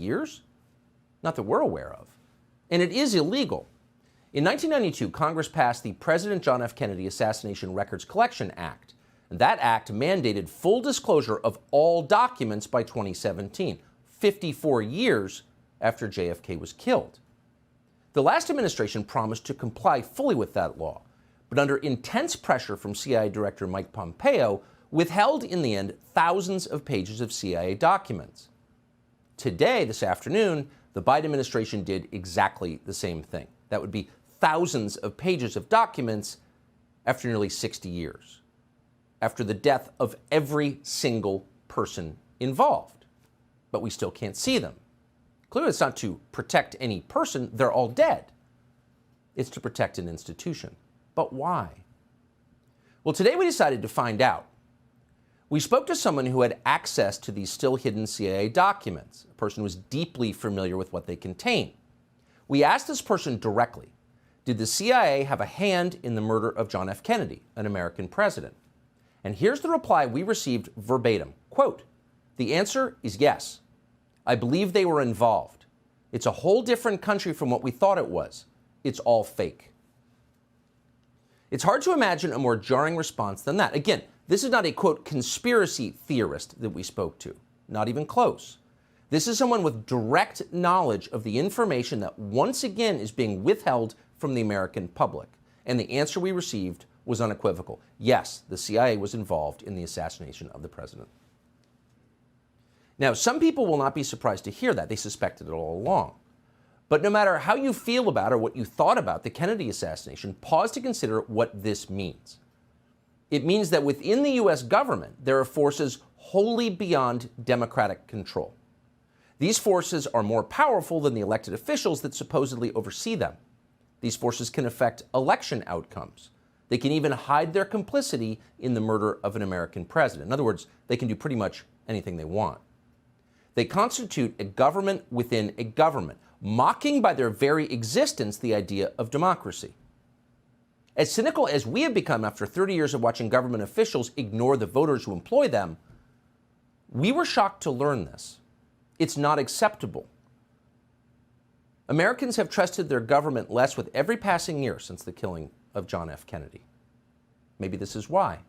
years? Not that we're aware of. And it is illegal. In 1992, Congress passed the President John F. Kennedy Assassination Records Collection Act. And that act mandated full disclosure of all documents by 2017, 54 years after JFK was killed. The last administration promised to comply fully with that law, but under intense pressure from CIA Director Mike Pompeo, withheld in the end thousands of pages of CIA documents. Today, this afternoon, the Biden administration did exactly the same thing. That would be thousands of pages of documents after nearly 60 years, after the death of every single person involved. But we still can't see them. Clearly, it's not to protect any person. They're all dead. It's to protect an institution. But why? Well, today we decided to find out. We spoke to someone who had access to these still hidden CIA documents, a person who was deeply familiar with what they contain. We asked this person directly, did the CIA have a hand in the murder of John F. Kennedy, an American president? And here's the reply we received verbatim. Quote, "The answer is yes. I believe they were involved. It's a whole different country from what we thought it was. It's all fake." It's hard to imagine a more jarring response than that. Again, this is not a, quote, conspiracy theorist that we spoke to. Not even close. This is someone with direct knowledge of the information that once again is being withheld from the American public. And the answer we received was unequivocal. Yes, the CIA was involved in the assassination of the president. Now, some people will not be surprised to hear that. They suspected it all along. But no matter how you feel about or what you thought about the Kennedy assassination, pause to consider what this means. It means that within the U.S. government, there are forces wholly beyond democratic control. These forces are more powerful than the elected officials that supposedly oversee them. These forces can affect election outcomes. They can even hide their complicity in the murder of an American president. In other words, they can do pretty much anything they want. They constitute a government within a government, mocking by their very existence the idea of democracy. As cynical as we have become after 30 years of watching government officials ignore the voters who employ them, we were shocked to learn this. It's not acceptable. Americans have trusted their government less with every passing year since the killing of John F. Kennedy. Maybe this is why.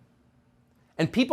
And people